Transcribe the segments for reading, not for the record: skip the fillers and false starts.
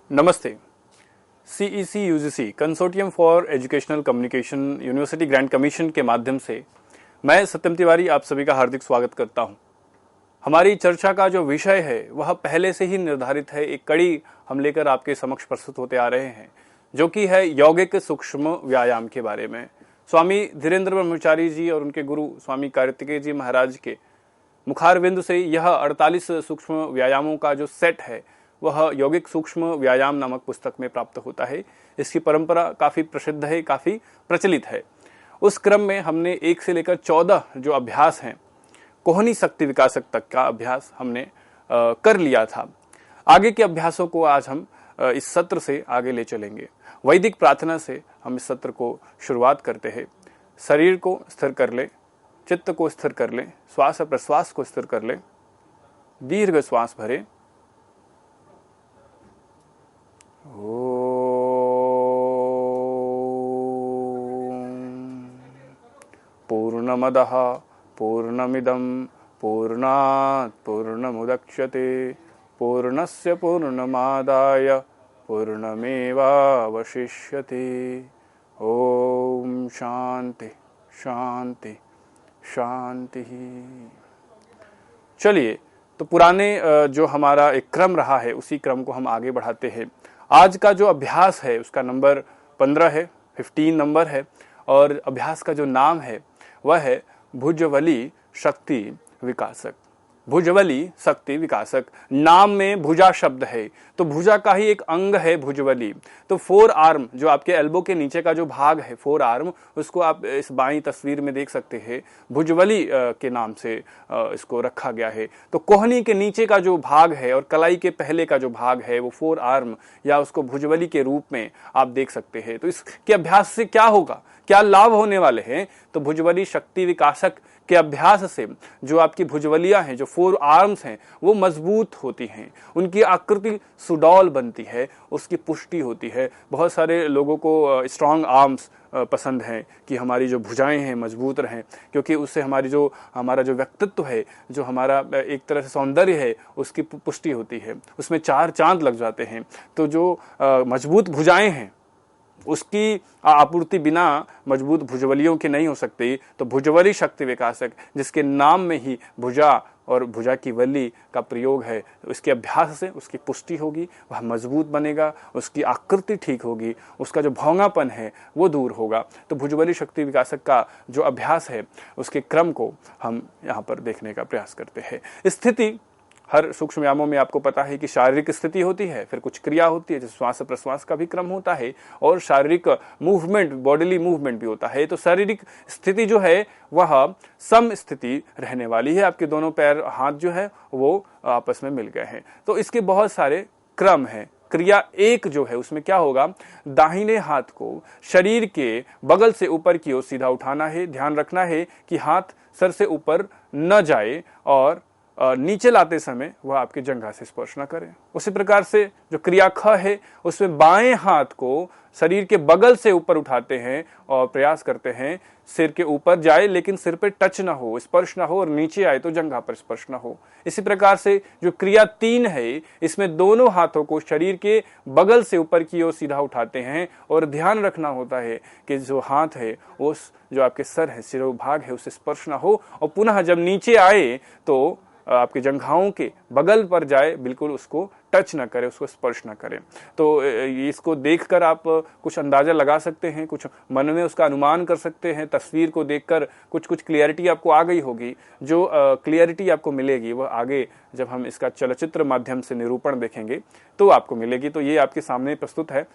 नमस्ते। CEC UGC consortium for educational communication university grant commission के माध्यम से मैं सत्यम तिवारी आप सभी का हार्दिक स्वागत करता हूं। हमारी चर्चा का जो विषय है वह पहले से ही निर्धारित है। एक कड़ी हम लेकर आपके समक्ष प्रस्तुत होते आ रहे हैं, जो कि है यौगिक सूक्ष्म व्यायाम के बारे में। स्वामी धीरेन्द्र ब्रह्मचारी जी और उनके गुरु स्वामी कार्तिकेय जी महाराज के मुखारविंद से यह 48 सूक्ष्म व्यायामों का जो सेट है वह यौगिक सूक्ष्म व्यायाम नामक पुस्तक में प्राप्त होता है। इसकी परंपरा काफी प्रसिद्ध है, काफी प्रचलित है। उस क्रम में हमने 1 से लेकर 14 जो अभ्यास हैं, कोहनी शक्ति विकासक तक का अभ्यास हमने कर लिया था। आगे के अभ्यासों को आज हम इस सत्र से आगे ले चलेंगे। वैदिक प्रार्थना से हम इस सत्र को शुरुआत करते हैं। शरीर को स्थिर कर ले, चित्त को स्थिर कर ले, श्वास प्रश्वास को स्थिर कर ले, दीर्घ श्वास भरे। पूर्णमदः पूर्णमिदं पूर्णात् पूर्णमुदच्यते पूर्णस्य पूर्णमादाय पूर्णमेवावशिष्यते। ओम शांति शांति शांति। चलिए, तो पुराने जो हमारा एक क्रम रहा है उसी क्रम को हम आगे बढ़ाते हैं। आज का जो अभ्यास है उसका नंबर 15 है, 15 नंबर है, और अभ्यास का जो नाम है वह है भुजबली शक्ति विकासक। भुजबली शक्ति विकासक। नाम में भुजा शब्द है, तो भुजा का ही एक अंग है भुजबली। तो 4 आर्म, जो आपके एल्बो के नीचे का जो भाग है 4 आर्म, उसको आप इस बाईं तस्वीर में देख सकते हैं। भुजबली के नाम से इसको रखा गया है। तो कोहनी के नीचे का जो भाग है और कलाई के पहले का जो भाग है वो 4 आर्म या उसको भुजबली के रूप में आप देख सकते हैं। तो इसके अभ्यास से क्या होगा, क्या लाभ होने वाले हैं? तो भुजबली शक्ति विकासक के अभ्यास से जो आपकी भुजबलियां हैं, जो 4 आर्म्स हैं, वो मजबूत होती हैं, उनकी आकृति सुडौल बनती है, उसकी पुष्टि होती है। बहुत सारे लोगों को स्ट्रांग आर्म्स पसंद हैं कि हमारी जो भुजाएं हैं मजबूत रहें, क्योंकि उससे हमारा जो व्यक्तित्व है, जो हमारा एक तरह से सौंदर्य है, उसकी पुष्टि होती है, उसमें 4 चांद लग जाते हैं। तो जो मजबूत भुजाएं हैं उसकी आपूर्ति बिना मजबूत भुजबलियों की नहीं हो सकती। तो भुजबली शक्ति विकासक, जिसके नाम में ही भुजा और भुजा की वली का प्रयोग है, उसके अभ्यास से उसकी पुष्टि होगी, वह मजबूत बनेगा, उसकी आकृति ठीक होगी, उसका जो भौंगापन है वो दूर होगा। तो भुजबली शक्ति विकासक का जो अभ्यास है उसके क्रम को हम यहाँ पर देखने का प्रयास करते हैं। स्थिति हर सूक्ष्म व्यायामों में आपको पता है कि शारीरिक स्थिति होती है, फिर कुछ क्रिया होती है, जैसे श्वास प्रश्वास का भी क्रम होता है, और शारीरिक मूवमेंट, बॉडीली मूवमेंट भी होता है। तो शारीरिक स्थिति जो है वह सम स्थिति रहने वाली है। आपके दोनों पैर, हाथ जो है वो आपस में मिल गए हैं। तो इसके बहुत सारे क्रम हैं। क्रिया 1 जो है उसमें क्या होगा, दाहिने हाथ को शरीर के बगल से ऊपर की ओर सीधा उठाना है। ध्यान रखना है कि हाथ सर से ऊपर न जाए और नीचे लाते समय वह आपके जंघा से स्पर्श न करें। उसी प्रकार से जो क्रिया ख है उसमें बाएं हाथ को शरीर के बगल से ऊपर उठाते हैं और प्रयास करते हैं सिर के ऊपर जाए, लेकिन सिर पे टच ना हो, स्पर्श ना हो, और नीचे आए तो जंघा पर स्पर्श ना हो। इसी प्रकार से जो क्रिया 3 है, इसमें दोनों हाथों को शरीर के बगल से ऊपर की ओर सीधा उठाते हैं, और ध्यान रखना होता है कि जो हाथ है उस जो आपके सर है, शिरोभाग है, उससे स्पर्श ना हो, और पुनः जब नीचे आए तो आपके जंघाओं के बगल पर जाए, बिल्कुल उसको टच ना करे, उसको स्पर्श ना करें। तो इसको देखकर आप कुछ अंदाजा लगा सकते हैं, कुछ मन में उसका अनुमान कर सकते हैं। तस्वीर को देखकर कुछ क्लियरिटी आपको आ गई होगी। जो क्लियरिटी आपको मिलेगी वह आगे जब हम इसका चलचित्र माध्यम से निरूपण देखेंगे तो आपको मिलेगी। तो ये आपके सामने प्रस्तुत है।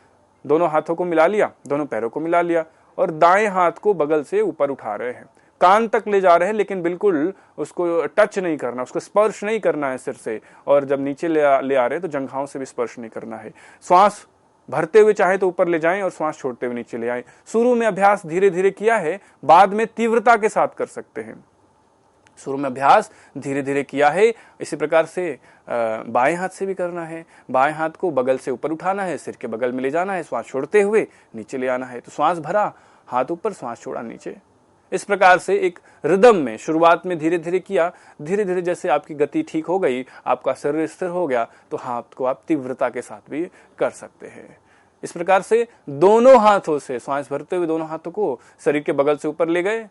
दोनों हाथों को मिला लिया, दोनों पैरों को मिला लिया, और दाएं हाथ को बगल से ऊपर उठा रहे हैं, कान तक ले जा रहे हैं, लेकिन बिल्कुल उसको टच नहीं करना, उसको स्पर्श नहीं करना है सिर से। और जब नीचे ले आ रहे हैं तो जंघाओं से भी स्पर्श नहीं करना है। श्वास भरते हुए चाहे तो ऊपर ले जाएं और श्वास छोड़ते हुए नीचे ले आएं। शुरू में अभ्यास धीरे धीरे किया है, बाद में तीव्रता के साथ कर सकते हैं। शुरू में अभ्यास धीरे धीरे किया है। इसी प्रकार से बाएं हाथ से भी करना है। बाएं हाथ को बगल से ऊपर उठाना है, सिर के बगल में ले जाना है, श्वास छोड़ते हुए नीचे ले आना है। तो श्वास भरा, हाथ ऊपर, श्वास छोड़ा नीचे। इस प्रकार से एक रिदम में शुरुआत में धीरे धीरे किया, धीरे धीरे जैसे आपकी गति ठीक हो गई, आपका शरीर स्थिर हो गया, तो हाथ को आप तीव्रता के साथ भी कर सकते हैं। इस प्रकार से दोनों हाथों से श्वास भरते हुए दोनों हाथों को शरीर के बगल से ऊपर ले गए,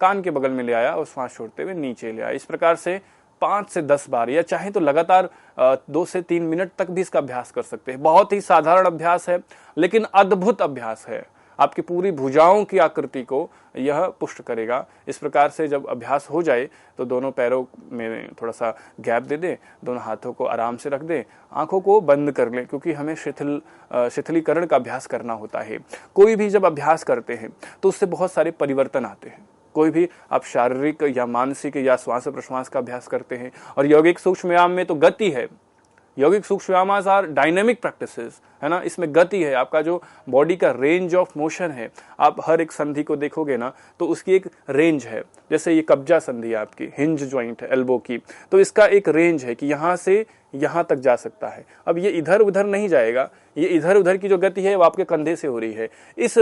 कान के बगल में ले आया और श्वास छोड़ते हुए नीचे ले आया। इस प्रकार से 5 से 10 बार, या चाहे तो लगातार 2 से 3 मिनट तक भी इसका अभ्यास कर सकते हैं। बहुत ही साधारण अभ्यास है, लेकिन अद्भुत अभ्यास है। आपकी पूरी भुजाओं की आकृति को यह पुष्ट करेगा। इस प्रकार से जब अभ्यास हो जाए तो दोनों पैरों में थोड़ा सा गैप दे दें, दोनों हाथों को आराम से रख दें, आंखों को बंद कर लें, क्योंकि हमें शिथिलीकरण का अभ्यास करना होता है। कोई भी जब अभ्यास करते हैं तो उससे बहुत सारे परिवर्तन आते हैं। कोई भी आप शारीरिक या मानसिक या श्वास प्रश्वास का अभ्यास करते हैं, और यौगिक सूक्ष्म व्यायाम में तो गति है। यौगिक सूक्ष्म व्यायाम आर डायनेमिक प्रैक्टिसेस, है ना, इसमें गति है। आपका जो बॉडी का रेंज ऑफ मोशन है, आप हर एक संधि को देखोगे ना तो उसकी एक रेंज है। जैसे ये कब्जा संधि है आपकी, हिंज ज्वाइंट है एल्बो की, तो इसका एक रेंज है कि यहाँ से यहाँ तक जा सकता है। अब ये इधर उधर नहीं जाएगा, ये इधर उधर की जो गति है वो आपके कंधे से हो रही है। इस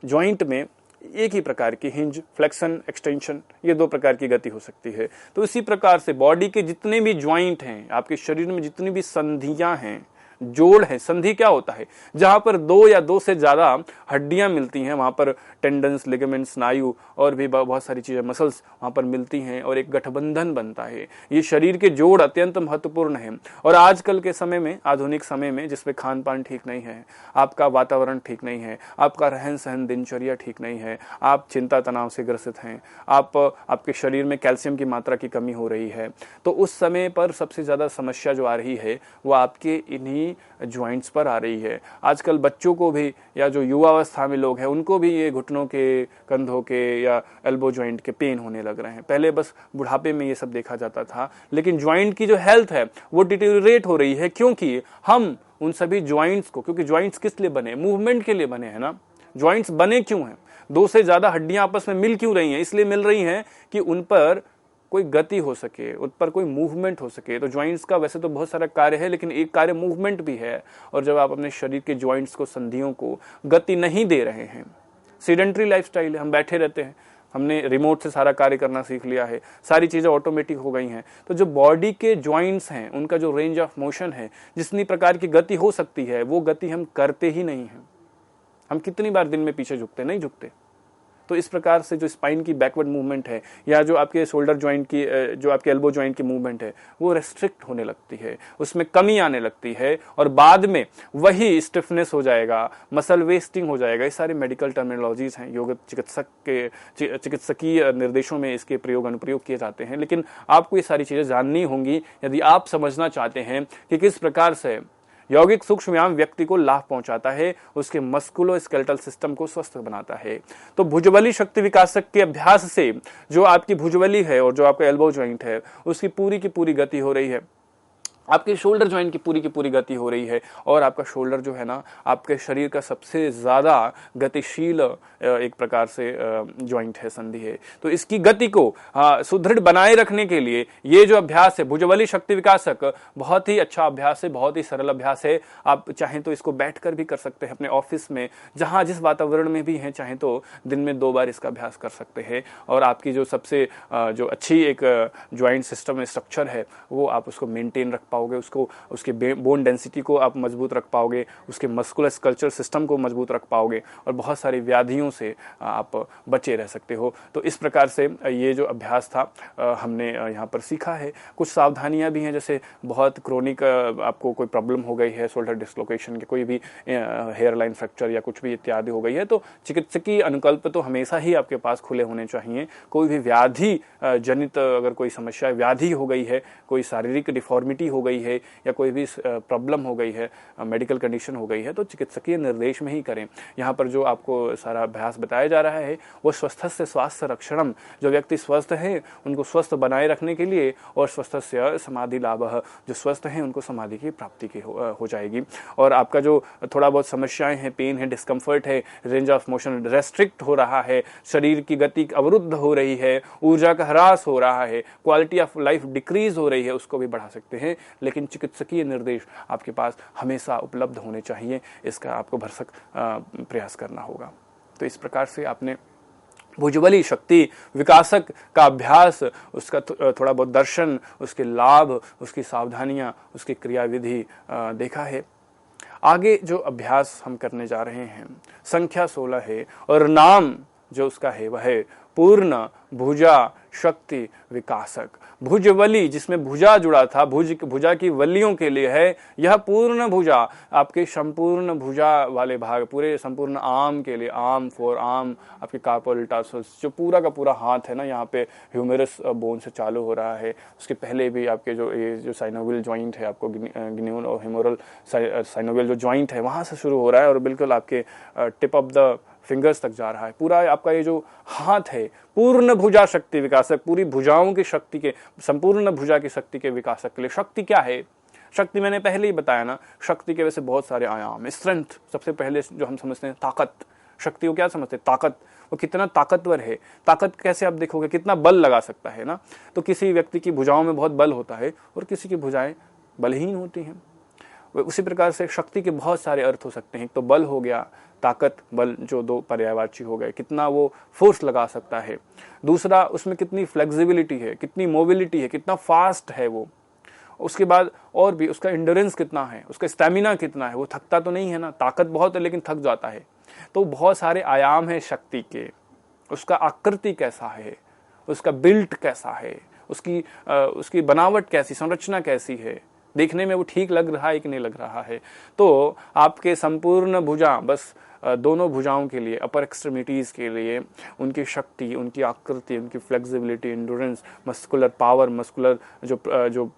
ज्वाइंट में एक ही प्रकार की हिंज, फ्लेक्शन, एक्सटेंशन, ये 2 प्रकार की गति हो सकती है। तो इसी प्रकार से बॉडी के जितने भी ज्वाइंट हैं, आपके शरीर में जितनी भी संधियां हैं, जोड़ है। संधि क्या होता है? जहां पर 2 या 2 से ज्यादा हड्डियां मिलती हैं, वहां पर टेंडन्स, लिगामेंट्स, स्नायु और भी बहुत सारी चीजें, मसल्स वहां पर मिलती हैं और एक गठबंधन बनता है। ये शरीर के जोड़ अत्यंत महत्वपूर्ण है। और आजकल के समय में, आधुनिक समय में, जिसमें खान पान ठीक नहीं है, आपका वातावरण ठीक नहीं है, आपका रहन सहन, दिनचर्या ठीक नहीं है, आप चिंता तनाव से ग्रसित हैं, आपके शरीर में कैल्शियम की मात्रा की कमी हो रही है, तो उस समय पर सबसे ज्यादा समस्या जो आ रही है वो आपके इन्हीं ज्वाइंट्स पर आ रही है। आजकल बच्चों को भी, या जो युवावस्था में लोग हैं, उनको भी ये घुटनों के, कंधों के या एल्बो ज्वाइंट के पेन होने लग रहे हैं। पहले बस बुढ़ापे में ये सब देखा जाता था, लेकिन ज्वाइंट की जो हेल्थ है वो डिटेरियोरेट हो रही है, क्योंकि हम उन सभी ज्वाइंट्स को, क्योंकि ज्वाइंट्स किस लिए बने? मूवमेंट के लिए बने हैं ना। ज्वाइंट्स बने क्यों हैं? 2 से ज्यादा हड्डियां आपस में मिल क्यों रही हैं? इसलिए मिल रही हैं कि उन पर कोई गति हो सके, उन पर कोई मूवमेंट हो सके। तो ज्वाइंट्स का वैसे तो बहुत सारा कार्य है, लेकिन एक कार्य मूवमेंट भी है। और जब आप अपने शरीर के ज्वाइंट्स को, संधियों को गति नहीं दे रहे हैं, सीडेंट्री लाइफस्टाइल है, हम बैठे रहते हैं, हमने रिमोट से सारा कार्य करना सीख लिया है, सारी चीजें ऑटोमेटिक हो गई हैं, तो जो बॉडी के ज्वाइंट्स हैं उनका जो रेंज ऑफ मोशन है, जितनी प्रकार की गति हो सकती है, वो गति हम करते ही नहीं हैं। हम कितनी बार दिन में पीछे झुकते? नहीं झुकते। तो इस प्रकार से जो स्पाइन की बैकवर्ड मूवमेंट है, या जो आपके शोल्डर ज्वाइंट की, जो आपके एल्बो ज्वाइंट की मूवमेंट है, वो रेस्ट्रिक्ट होने लगती है, उसमें कमी आने लगती है, और बाद में वही स्टिफनेस हो जाएगा, मसल वेस्टिंग हो जाएगा। ये सारे मेडिकल टर्मिनोलॉजीज हैं, योग चिकित्सकीय निर्देशों में इसके प्रयोग अनुप्रयोग किए जाते हैं। लेकिन आपको ये सारी चीजें जाननी होंगी यदि आप समझना चाहते हैं कि किस प्रकार से यौगिक सूक्ष्म व्यायाम व्यक्ति को लाभ पहुंचाता है, उसके मस्कुलो स्केलेटल सिस्टम को स्वस्थ बनाता है। तो भुजबली शक्ति विकासक के अभ्यास से जो आपकी भुजबली है और जो आपका एल्बो ज्वाइंट है, उसकी पूरी की पूरी गति हो रही है। आपके शोल्डर ज्वाइंट की पूरी गति हो रही है, और आपका शोल्डर जो है ना, आपके शरीर का सबसे ज्यादा गतिशील एक प्रकार से ज्वाइंट है, संधि है। तो इसकी गति को सुदृढ़ बनाए रखने के लिए ये जो अभ्यास है भुजबली शक्ति विकासक, बहुत ही अच्छा अभ्यास है, बहुत ही सरल अभ्यास है। आप चाहें तो इसको बैठकर भी कर सकते हैं, अपने ऑफिस में, जहां जिस वातावरण में भी हैं, चाहें तो दिन में 2 बार इसका अभ्यास कर सकते हैं। और आपकी जो सबसे जो अच्छी एक ज्वाइंट सिस्टम स्ट्रक्चर है, वो आप उसको मेंटेन रख पाओगे, उसको, उसके बोन डेंसिटी को आप मजबूत रख पाओगे, उसके मस्कुलर स्कल्पचर सिस्टम को मजबूत रख पाओगे, और बहुत सारी व्याधियों से आप बचे रह सकते हो। तो इस प्रकार से ये जो अभ्यास था हमने यहाँ पर सीखा है। कुछ सावधानियां भी हैं, जैसे बहुत क्रोनिक आपको कोई प्रॉब्लम हो गई है, शोल्डर डिस्लोकेशन के, कोई भी हेयर लाइन फ्रैक्चर या कुछ भी इत्यादि हो गई है, तो चिकित्सकीय अनुकल्प तो हमेशा ही आपके पास खुले होने चाहिए। कोई भी व्याधि जनित अगर कोई समस्या, व्याधि हो गई है, कोई शारीरिक डिफॉर्मिटी हो गई है, या कोई भी प्रॉब्लम हो गई है, मेडिकल कंडीशन हो गई है, तो चिकित्सकीय निर्देश में ही करें। यहाँ पर जो आपको सारा अभ्यास बताया जा रहा है वो स्वस्थस्य स्वास्थ्य रक्षणम, जो व्यक्ति स्वस्थ है उनको स्वस्थ बनाए रखने के लिए, और स्वस्थस्य समाधि लाभ, जो स्वस्थ हैं उनको समाधि की प्राप्ति की हो जाएगी। और आपका जो थोड़ा बहुत समस्याएं हैं, पेन है, डिस्कम्फर्ट है, रेंज ऑफ मोशन रेस्ट्रिक्ट हो रहा है, शरीर की गति अवरुद्ध हो रही है, ऊर्जा का ह्रास हो रहा है, क्वालिटी ऑफ लाइफ डिक्रीज हो रही है, उसको भी बढ़ा सकते हैं। लेकिन चिकित्सकीय निर्देश आपके पास हमेशा उपलब्ध होने चाहिए, इसका आपको भरसक प्रयास करना होगा। तो इस प्रकार से आपने भुजबली शक्ति विकासक का अभ्यास, उसका थोड़ा बहुत दर्शन, उसके लाभ, उसकी सावधानियां, उसकी क्रियाविधि देखा है। आगे जो अभ्यास हम करने जा रहे हैं संख्या 16 है और नाम जो उसका है वह है पूर्ण भुजा शक्ति विकासक। भुजबली जिसमें भुजा जुड़ा था, भुजा की वलियों के लिए है यह पूर्ण भुजा, आपके संपूर्ण भुजा वाले भाग, पूरे संपूर्ण आर्म के लिए, आर्म फॉर आर्म, आपके कार्पल टार्सस, जो पूरा का पूरा हाथ है ना, यहाँ पे ह्यूमेरस बोन से चालू हो रहा है। उसके पहले भी आपके जो साइनोवियल ज्वाइंट है, आपको ग्न्यून और हेमोरल साइनोवियल जो ज्वाइंट है वहां से शुरू हो रहा है और बिल्कुल आपके टिप ऑफ द फिंगर्स तक जा रहा है। पूरा आपका ये जो हाथ है पूर्ण भुजा शक्ति विकासक, पूरी भुजाओं की शक्ति के, संपूर्ण भुजा की शक्ति के विकासक के लिए। शक्ति क्या है? शक्ति मैंने पहले ही बताया ना, शक्ति के वैसे बहुत सारे आयाम। स्ट्रेंथ सबसे पहले जो हम समझते हैं, ताकत। शक्ति को क्या समझते हैं? ताकत। वो कितना ताकतवर है। ताकत कैसे आप देखोगे, कितना बल लगा सकता है ना। तो किसी व्यक्ति की भुजाओं में बहुत बल होता है और किसी की भुजाएं बलहीन होती हैं। उसी प्रकार से शक्ति के बहुत सारे अर्थ हो सकते हैं। एक तो बल हो गया, ताकत, बल जो दो पर्यायवाची हो गए, कितना वो फोर्स लगा सकता है। दूसरा, उसमें कितनी फ्लेक्सिबिलिटी है, कितनी मोबिलिटी है, कितना फास्ट है वो। उसके बाद और भी उसका इंड्योरेंस कितना है, उसका स्टैमिना कितना है, वो थकता तो नहीं है ना। ताकत बहुत है लेकिन थक जाता है। तो बहुत सारे आयाम है शक्ति के। उसका आकृति कैसा है, उसका बिल्ट कैसा है, उसकी बनावट कैसी, संरचना कैसी है, देखने में वो ठीक लग रहा है कि नहीं लग रहा है। तो आपके संपूर्ण भुजा, बस दोनों भुजाओं के लिए, अपर एक्सट्रीमिटीज के लिए, उनकी शक्ति, उनकी आकृति, उनकी flexibility, endurance, muscular power, muscular जो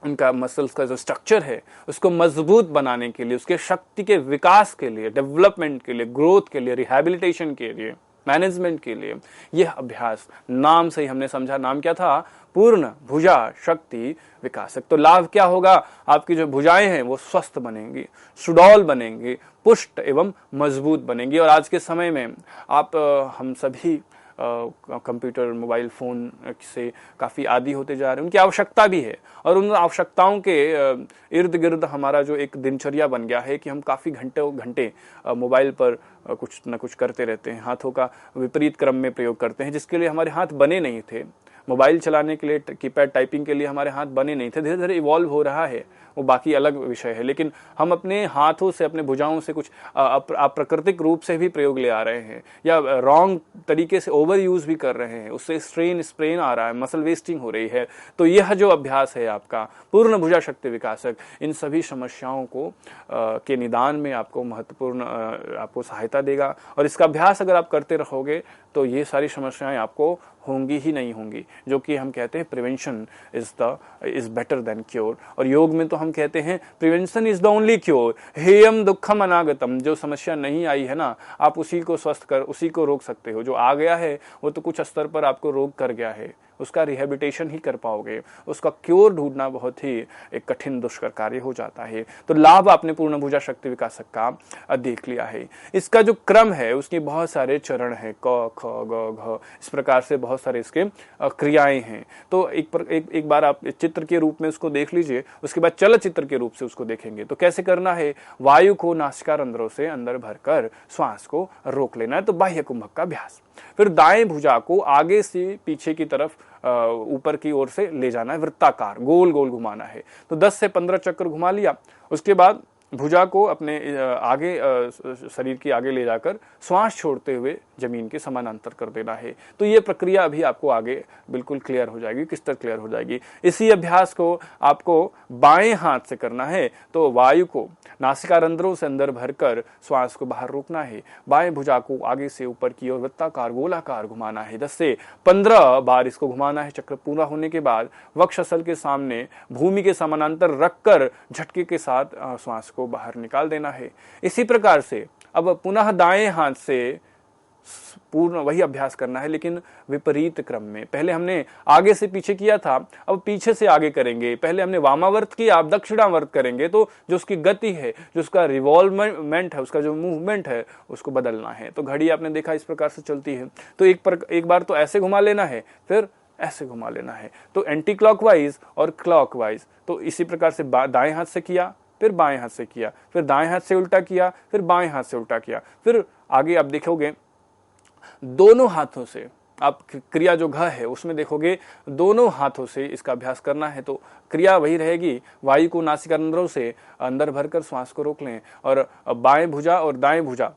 उनका मसल्स का जो स्ट्रक्चर है उसको मजबूत बनाने के लिए, उसके शक्ति के विकास के लिए, डेवलपमेंट के लिए, ग्रोथ के लिए, रिहैबिलिटेशन के लिए, मैनेजमेंट के लिए, यह अभ्यास नाम से ही हमने समझा। नाम क्या था? पूर्ण भुजा शक्ति विकासक। तो लाभ क्या होगा? आपकी जो भुजाएं हैं वो स्वस्थ बनेंगी, सुडौल बनेंगी, पुष्ट एवं मजबूत बनेंगी। और आज के समय में आप हम सभी कंप्यूटर, मोबाइल फोन से काफ़ी आदी होते जा रहे हैं। उनकी आवश्यकता भी है और उन आवश्यकताओं के इर्द गिर्द हमारा जो एक दिनचर्या बन गया है कि हम काफ़ी घंटे मोबाइल पर कुछ न कुछ करते रहते हैं। हाथों का विपरीत क्रम में प्रयोग करते हैं, जिसके लिए हमारे हाथ बने नहीं थे। मोबाइल चलाने के लिए, कीपैड टाइपिंग के लिए हमारे हाथ बने नहीं थे। धीरे धीरे इवॉल्व हो रहा है, वो बाकी अलग विषय है। लेकिन हम अपने हाथों से, अपने भुजाओं से कुछ अप्राकृतिक रूप से भी प्रयोग ले आ रहे हैं या रॉन्ग तरीके से ओवर यूज भी कर रहे हैं। उससे स्ट्रेन आ रहा है, मसल वेस्टिंग हो रही है। तो यह जो अभ्यास है आपका पूर्ण भुजा शक्ति विकासक, इन सभी समस्याओं को के निदान में आपको महत्वपूर्ण आपको सहायता देगा। और इसका अभ्यास अगर आप करते रहोगे तो ये सारी समस्याएं आपको होंगी ही नहीं होंगी। जो कि हम कहते हैं prevention is better than cure. और योग में तो हम कहते हैं prevention is the only cure. हेयम दुखम अनागतम। जो समस्या नहीं आई है ना, आप उसी को स्वस्थ कर, उसी को रोक सकते हो। जो आ गया है वो तो कुछ स्तर पर आपको रोग कर गया है, उसका रिहेबिलिटेशन ही कर पाओगे। उसका क्योर ढूंढना बहुत ही एक कठिन दुष्कर कार्य हो जाता है। तो लाभ आपने पूर्ण भुजा शक्ति विकासक का देख लिया है। इसका जो क्रम है उसके बहुत सारे चरण है, क ख ग घ, इस प्रकार से बहुत सारे इसके क्रियाएं हैं। तो एक बार आप चित्र के रूप में उसको देख लीजिए, उसके बाद चलचित्र के रूप से उसको देखेंगे। तो कैसे करना है? वायु को नासिका रंध्रों से अंदर भरकर श्वास को रोक लेना है, तो बाह्य कुंभक का अभ्यास। फिर दाएं भुजा को आगे से पीछे की तरफ ऊपर की ओर से ले जाना है, वृत्ताकार गोल गोल घुमाना है। तो 10 से 15 चक्कर घुमा लिया। उसके बाद भुजा को अपने आगे शरीर के आगे ले जाकर श्वास छोड़ते हुए जमीन के समानांतर कर देना है। तो ये प्रक्रिया अभी आपको आगे बिल्कुल क्लियर हो जाएगी, किस तरह क्लियर हो जाएगी। इसी अभ्यास को आपको बाएं हाथ से करना है। तो वायु को नासिका रंध्रों से अंदर भरकर श्वास को बाहर रोकना है। बाएं भुजा को आगे से ऊपर की ओर वृत्ताकार गोलाकार घुमाना है। 10 से 15 बार इसको घुमाना है। चक्र पूरा होने के बाद वक्षस्थल के सामने भूमि के समानांतर रखकर झटके के साथ श्वास को बाहर निकाल देना है। इसी प्रकार से अब पुनः दाएं हाथ से पूर्ण वही अभ्यास करना है, लेकिन विपरीत क्रम में। पहले हमने आगे से पीछे किया था, अब पीछे से आगे करेंगे। पहले हमने वामावर्त किया, अब दक्षिणावर्त करेंगे। तो जो उसकी गति है, जो उसका रिवॉल्वमेंट है, उसका जो मूवमेंट है, उसको बदलना है। तो घड़ी आपने देखा इस प्रकार से चलती है। तो एक बार तो ऐसे घुमा लेना है, फिर ऐसे घुमा लेना है। तो एंटी क्लॉकवाइज और क्लॉकवाइज। तो इसी प्रकार से दाएं हाथ से किया, फिर बाएं हाथ से किया, फिर दाएं हाथ से उल्टा किया, फिर बाएं हाथ से उल्टा किया। फिर आगे आप देखोगे दोनों हाथों से आप क्रिया जो घ है उसमें देखोगे दोनों हाथों से इसका अभ्यास करना है। तो क्रिया वही रहेगी, वायु को नासिकारंध्रों से अंदर भरकर श्वास को रोक लें और बाएं भुजा और दाएं भुजा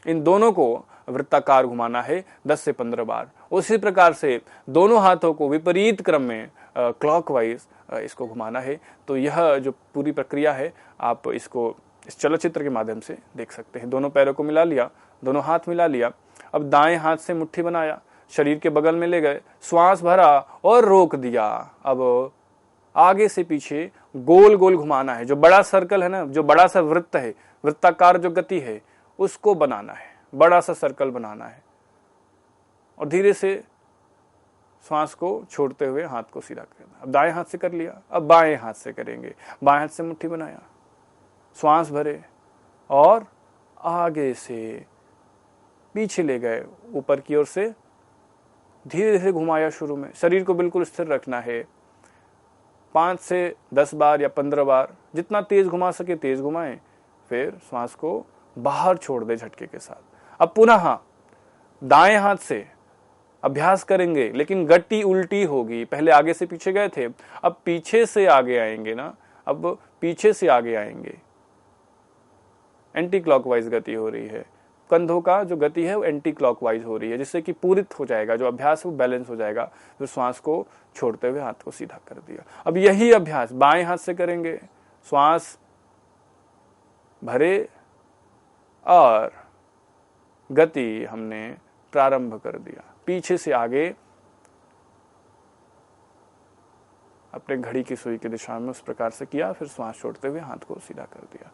इन दोनों को वृत्ताकार घुमाना है 10 से 15 बार। उसी प्रकार से दोनों हाथों को विपरीत क्रम में क्लॉकवाइज इसको घुमाना है। तो यह जो पूरी प्रक्रिया है आप इसको इस चलचित्र के माध्यम से देख सकते हैं। दोनों पैरों को मिला लिया, दोनों हाथ मिला लिया, अब दाएं हाथ से मुट्ठी बनाया, शरीर के बगल में ले गए, श्वास भरा और रोक दिया। अब आगे से पीछे गोल गोल घुमाना है। जो बड़ा सर्कल है ना, जो बड़ा सा वृत्त है, वृत्ताकार जो गति है उसको बनाना है, बड़ा सा सर्कल बनाना है और धीरे से श्वास को छोड़ते हुए हाथ को सीधा करना। अब दाएं हाथ से कर लिया, अब बाएं हाथ से करेंगे। बाएं हाथ से मुट्ठी बनाया, श्वास भरे और आगे से पीछे ले गए, ऊपर की ओर से धीरे धीरे घुमाया। शुरू में शरीर को बिल्कुल स्थिर रखना है। 5 से 10 बार या 15 बार जितना तेज घुमा सके तेज घुमाएं, फिर श्वास को बाहर छोड़ दे झटके के साथ। अब पुनः दाएं हाथ से अभ्यास करेंगे, लेकिन गति उल्टी होगी। पहले आगे से पीछे गए थे, अब पीछे से आगे आएंगे ना, अब पीछे से आगे आएंगे। एंटी क्लॉकवाइज गति हो रही है, कंधों का जो गति है वो एंटी क्लॉकवाइज हो रही है, जिससे कि पूरित हो जाएगा, जो अभ्यास है वो बैलेंस हो जाएगा। फिर श्वास को छोड़ते हुए हाथ को सीधा कर दिया। अब यही अभ्यास बाएं हाथ से करेंगे। श्वास भरे और गति हमने प्रारंभ कर दिया, पीछे से आगे अपने घड़ी की सुई की दिशा में उस प्रकार से किया, फिर श्वास छोड़ते हुए हाथ को सीधा कर दिया।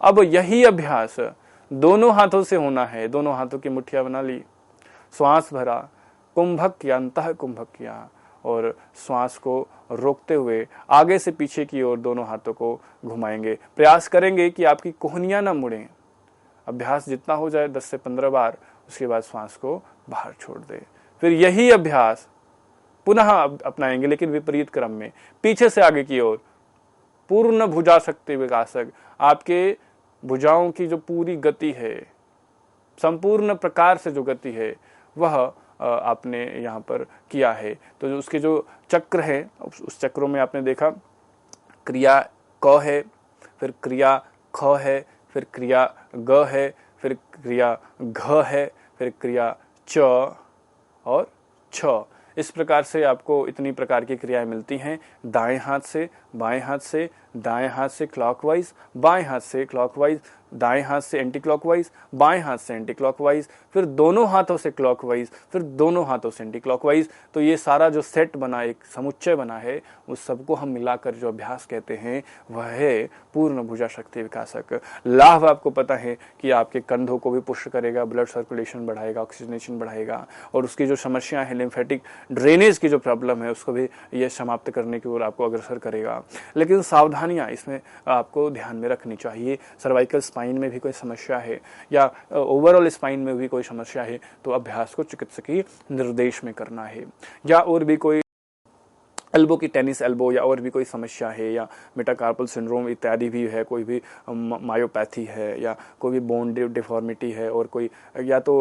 अब यही अभ्यास दोनों हाथों से होना है। दोनों हाथों की मुट्ठियां बना ली, श्वास भरा, कुंभक किया, अंतः कुंभक किया और श्वास को रोकते हुए आगे से पीछे की ओर दोनों हाथों को घुमाएंगे। प्रयास करेंगे कि आपकी कोहनियां ना मुड़ें। अभ्यास जितना हो जाए 10 से 15 बार, उसके बाद श्वास को बाहर छोड़ दे। फिर यही अभ्यास पुनः अपनाएंगे, लेकिन विपरीत क्रम में, पीछे से आगे की ओर। पूर्ण भुजा शक्ति विकासक, आपके भुजाओं की जो पूरी गति है, संपूर्ण प्रकार से जो गति है वह आपने यहाँ पर किया है। तो जो उसके जो चक्र है, उस चक्रों में आपने देखा क्रिया क है, फिर क्रिया ख है, फिर क्रिया ग है, फिर क्रिया घ है, फिर क्रिया च और छ। इस प्रकार से आपको इतनी प्रकार की क्रियाएं मिलती हैं। दाएं हाथ से, बाएं हाथ से, दाएं हाथ से क्लॉकवाइज, बाएं हाथ से क्लॉकवाइज, दाएं हाथ से एंटी क्लॉकवाइज, बाएं हाथ से एंटी क्लॉकवाइज, फिर दोनों हाथों से क्लॉकवाइज, फिर दोनों हाथों से एंटी क्लॉकवाइज। तो ये सारा जो सेट बना, एक समुच्चय बना है, उस सबको हम मिलाकर जो अभ्यास कहते हैं वह है पूर्ण भुजा शक्ति विकासक। लाभ आपको पता है कि आपके कंधों को भी पुश करेगा, ब्लड सर्कुलेशन बढ़ाएगा, ऑक्सीजनेशन बढ़ाएगा और उसकी जो समस्या है लिम्फेटिक ड्रेनेज की जो प्रॉब्लम है उसको भी ये समाप्त करने की ओर आपको अग्रसर करेगा। लेकिन सावधानियां इसमें आपको ध्यान में रखनी चाहिए। सर्वाइकल स्पाइन में भी कोई समस्या है या ओवरऑल स्पाइन में भी कोई समस्या है तो अभ्यास को चिकित्सकीय निर्देश में करना है। या और भी कोई एल्बो की टेनिस एल्बो या और भी कोई समस्या है या मेटाकार्पल सिंड्रोम इत्यादि भी है, कोई भी मायोपैथी है या कोई भी बोन डिफॉर्मिटी है और कोई या तो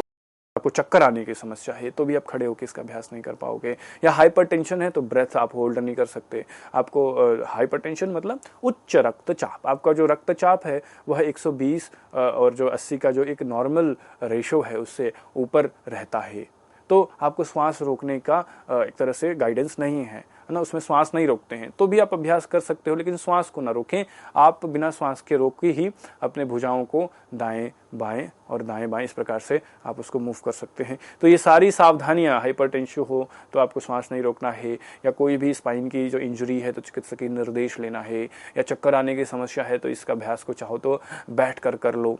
आपको चक्कर आने की समस्या है तो भी आप खड़े होकर इसका अभ्यास नहीं कर पाओगे। या हाइपरटेंशन है तो ब्रेथ आप होल्ड नहीं कर सकते। आपको हाइपरटेंशन मतलब उच्च रक्तचाप, आपका जो रक्तचाप है वह 120 और जो 80 का जो एक नॉर्मल रेशो है उससे ऊपर रहता है तो आपको श्वास रोकने का एक तरह से गाइडेंस नहीं है ना, उसमें श्वास नहीं रोकते हैं तो भी आप अभ्यास कर सकते हो, लेकिन श्वास को ना रोकें। आप बिना श्वास के रोके ही अपने भुजाओं को दाएं बाएं और दाएं बाएं इस प्रकार से आप उसको मूव कर सकते हैं। तो ये सारी सावधानियां, हाइपरटेंशन हो तो आपको श्वास नहीं रोकना है, या कोई भी स्पाइन की जो इंजरी है तो चिकित्सकीय निर्देश लेना है, या चक्कर आने की समस्या है तो इसका अभ्यास को चाहो तो बैठ कर लो।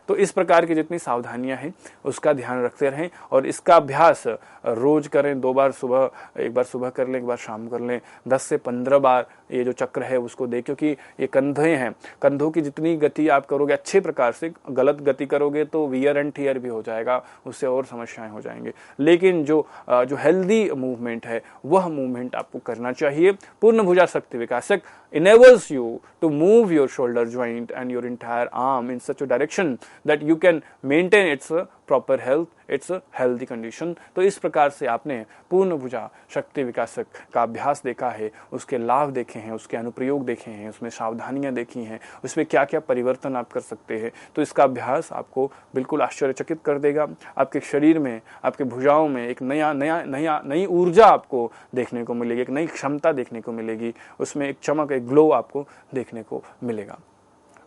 तो इस प्रकार की जितनी सावधानियां हैं उसका ध्यान रखते रहें और इसका अभ्यास रोज करें। 2 बार सुबह, एक बार सुबह कर लें, एक बार शाम कर लें। 10 से 15 बार ये जो चक्र है उसको दें, क्योंकि ये कंधे हैं, कंधों की जितनी गति आप करोगे अच्छे प्रकार से, गलत गति करोगे तो वियर एंड टियर भी हो जाएगा, उससे और समस्याएं हो जाएंगे। लेकिन जो हेल्दी मूवमेंट है वह मूवमेंट आपको करना चाहिए। पूर्ण भुजा शक्ति विकासक enables you to move your shoulder joint and your entire arm in such a direction that you can maintain its proper health, it's healthy condition. तो इस प्रकार से आपने पूर्ण भुजा शक्ति विकासक का अभ्यास देखा है, उसके लाभ देखे हैं, उसके अनुप्रयोग देखे हैं, उसमें सावधानियां देखी हैं, उसमें क्या क्या परिवर्तन आप कर सकते हैं। तो इसका अभ्यास आपको बिल्कुल आश्चर्यचकित कर देगा। आपके शरीर में, आपके भुजाओं में एक नई ऊर्जा आपको देखने को मिलेगी, एक नई क्षमता देखने को मिलेगी, उसमें एक चमक, एक ग्लो आपको देखने को मिलेगा।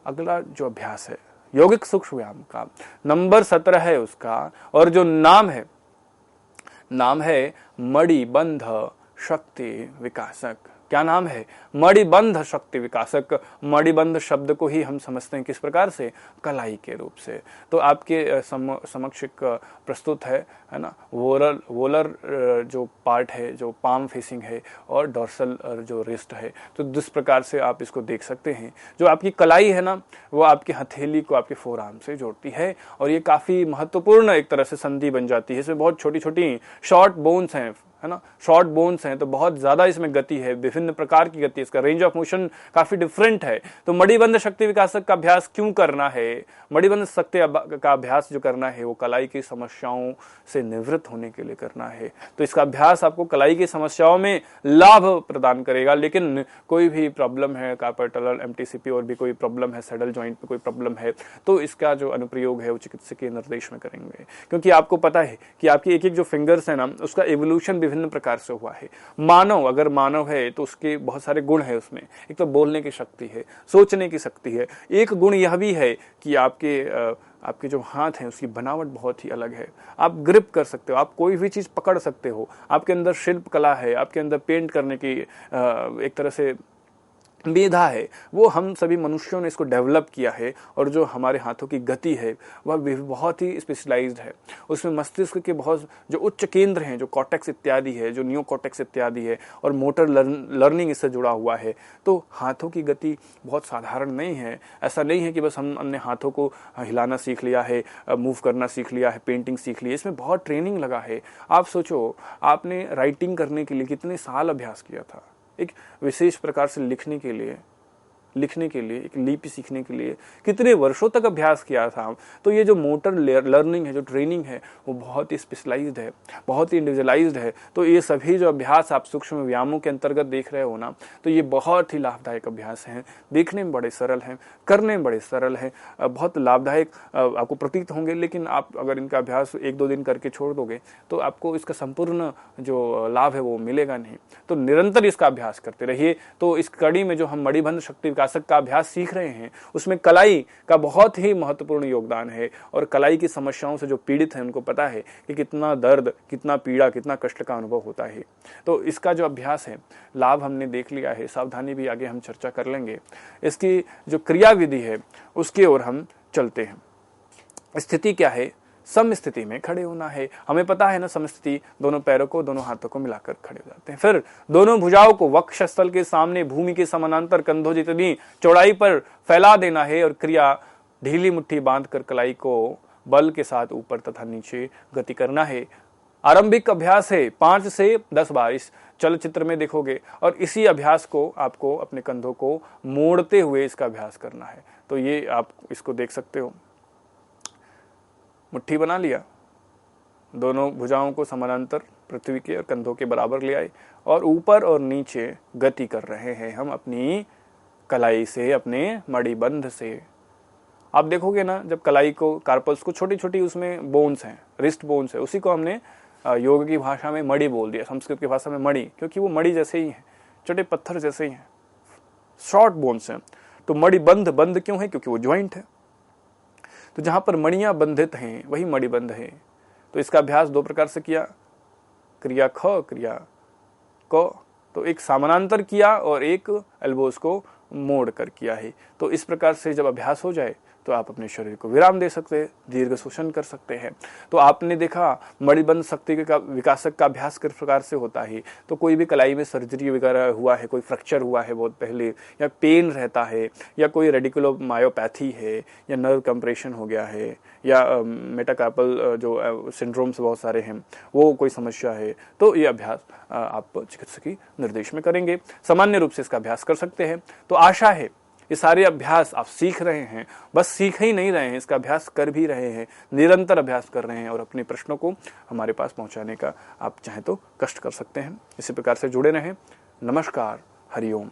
अगला जो अभ्यास है यौगिक सूक्ष्म व्यायाम का नंबर 17 है उसका, और जो नाम है मणिबंध शक्ति विकासक। क्या नाम है? मणिबंध शक्ति विकासक। मणिबंध शब्द को ही हम समझते हैं किस प्रकार से? कलाई के रूप से। तो आपके समक्ष प्रस्तुत है ना, वोलर जो पार्ट है, जो पाम फेसिंग है, और डॉर्सल जो रिस्ट है। तो जिस प्रकार से आप इसको देख सकते हैं, जो आपकी कलाई है ना, वो आपकी हथेली को आपके फोरआर्म से जोड़ती है, और ये काफी महत्वपूर्ण एक तरह से संधि बन जाती है। इसमें बहुत छोटी छोटी शॉर्ट बोन्स हैं, है ना, शॉर्ट बोन्स हैं, तो बहुत ज्यादा इसमें गति है, विभिन्न प्रकार की गति, इसका रेंज ऑफ मोशन काफी डिफरेंट है। तो मणिबंध शक्ति विकासक का अभ्यास क्यों करना है? मणिबंध शक्ति का अभ्यास जो करना है वो कलाई की समस्याओं से निवृत्त होने के लिए करना है। तो इसका अभ्यास आपको कलाई की समस्याओं में लाभ प्रदान करेगा। लेकिन कोई भी प्रॉब्लम है, कार्पल टनल, एमटीसीपी और भी कोई प्रॉब्लम है, सैडल जॉइंट पे कोई प्रॉब्लम है, तो इसका जो अनुप्रयोग है वो चिकित्सकीय निर्देश में करेंगे। क्योंकि आपको पता है कि आपकी एक एक जो फिंगर्स है ना, उसका एवोल्यूशन विभिन्न प्रकार से हुआ है। अगर मानव है तो उसके बहुत सारे गुण है उसमें। एक तो बोलने की शक्ति है, सोचने की शक्ति है। एक गुण यह भी है कि आपके जो हाथ हैं उसकी बनावट बहुत ही अलग है। आप ग्रिप कर सकते हो, आप कोई भी चीज पकड़ सकते हो। आपके अंदर शिल्प कला है, आपके अंदर पेंट करने की एक तरह से मेधा है। वो हम सभी मनुष्यों ने इसको डेवलप किया है। और जो हमारे हाथों की गति है वह बहुत ही स्पेशलाइज्ड है। उसमें मस्तिष्क के बहुत जो उच्च केंद्र हैं, जो कॉर्टेक्स इत्यादि है, जो नियो कॉर्टेक्स इत्यादि है, और मोटर लर्निंग इससे जुड़ा हुआ है। तो हाथों की गति बहुत साधारण नहीं है। ऐसा नहीं है कि बस हमने हाथों को हिलाना सीख लिया है, मूव करना सीख लिया है, पेंटिंग सीख ली है। इसमें बहुत ट्रेनिंग लगा है। आप सोचो, आपने राइटिंग करने के लिए कितने साल अभ्यास किया था, एक विशेष प्रकार से लिखने के लिए, एक लिपि सीखने के लिए कितने वर्षों तक अभ्यास किया था। तो ये जो मोटर लर्निंग है, जो ट्रेनिंग है, वो बहुत ही स्पेशलाइज्ड है, बहुत ही इंडिविजुअलाइज्ड है। तो ये सभी जो अभ्यास आप सूक्ष्म व्यायामों के अंतर्गत देख रहे हो ना, तो ये बहुत ही लाभदायक अभ्यास हैं। देखने में बड़े सरल हैं, करने में बड़े सरल हैं, बहुत लाभदायक आपको प्रतीत होंगे। लेकिन आप अगर इनका अभ्यास 1-2 दिन करके छोड़ दोगे तो आपको इसका संपूर्ण जो लाभ है वो मिलेगा नहीं। तो निरंतर इसका अभ्यास करते रहिए। तो इस कड़ी में जो हम मणिबंध शक्ति विकासक का अभ्यास सीख रहे हैं, उसमें कलाई का बहुत ही महत्वपूर्ण योगदान है। और कलाई की समस्याओं से जो पीड़ित हैं उनको पता है कि कितना दर्द, कितना पीड़ा, कितना कष्ट का अनुभव होता है। तो इसका जो अभ्यास है, लाभ हमने देख लिया है, सावधानी भी आगे हम चर्चा कर लेंगे। इसकी जो क्रिया विधि है उसकी ओर हम चलते हैं। स्थिति क्या है? सम स्थिति में खड़े होना है। हमें पता है ना, सम स्थिति, दोनों पैरों को, दोनों हाथों को मिलाकर खड़े हो जाते हैं। फिर दोनों भुजाओं को वक्षस्थल के सामने भूमि के समानांतर कंधों जितनी चौड़ाई पर फैला देना है। और क्रिया ढीली मुट्ठी बांधकर कलाई को बल के साथ ऊपर तथा नीचे गति करना है। आरंभिक अभ्यास है 5 से 10 बार, इस चलचित्र में देखोगे। और इसी अभ्यास को आपको अपने कंधों को मोड़ते हुए इसका अभ्यास करना है। तो ये आप इसको देख सकते हो। मुट्ठी बना लिया, दोनों भुजाओं को समानांतर पृथ्वी के और कंधों के बराबर ले आए, और ऊपर और नीचे गति कर रहे हैं हम अपनी कलाई से, अपने मणिबंध से। आप देखोगे ना, जब कलाई को, कार्पल्स को, छोटी छोटी उसमें बोन्स हैं, रिस्ट बोन्स है, उसी को हमने योग की भाषा में मणि बोल दिया, संस्कृत की भाषा में मणि, क्योंकि वो मणि जैसे ही हैं, छोटे पत्थर जैसे ही हैं, शॉर्ट बोन्स हैं। तो मणिबंध, बंध क्यों है? क्योंकि वो ज्वाइंट है। तो जहां पर मणियां बंधित हैं वही मणिबंध है। तो इसका अभ्यास 2 प्रकार से किया, क्रिया ख, क्रिया क। तो एक समानांतर किया और एक एल्बोस को मोड़ कर किया है। तो इस प्रकार से जब अभ्यास हो जाए तो आप अपने शरीर को विराम दे सकते हैं, दीर्घ शोषण कर सकते हैं। तो आपने देखा मणिबंध शक्ति का विकासक का अभ्यास किस प्रकार से होता है। तो कोई भी कलाई में सर्जरी वगैरह हुआ है, कोई फ्रैक्चर हुआ है बहुत पहले, या पेन रहता है, या कोई रेडिकुलोमायोपैथी है, या नर्व कंप्रेशन हो गया है, या मेटाकार्पल जो सिंड्रोम्स बहुत सारे हैं, वो कोई समस्या है, तो ये अभ्यास आप चिकित्सकीय निर्देश में करेंगे। सामान्य रूप से इसका अभ्यास कर सकते हैं। तो आशा है ये सारे अभ्यास आप सीख रहे हैं, बस सीख ही नहीं रहे हैं, इसका अभ्यास कर भी रहे हैं, निरंतर अभ्यास कर रहे हैं और अपने प्रश्नों को हमारे पास पहुंचाने का आप चाहें तो कष्ट कर सकते हैं। इसी प्रकार से जुड़े रहें। नमस्कार, हरिओम।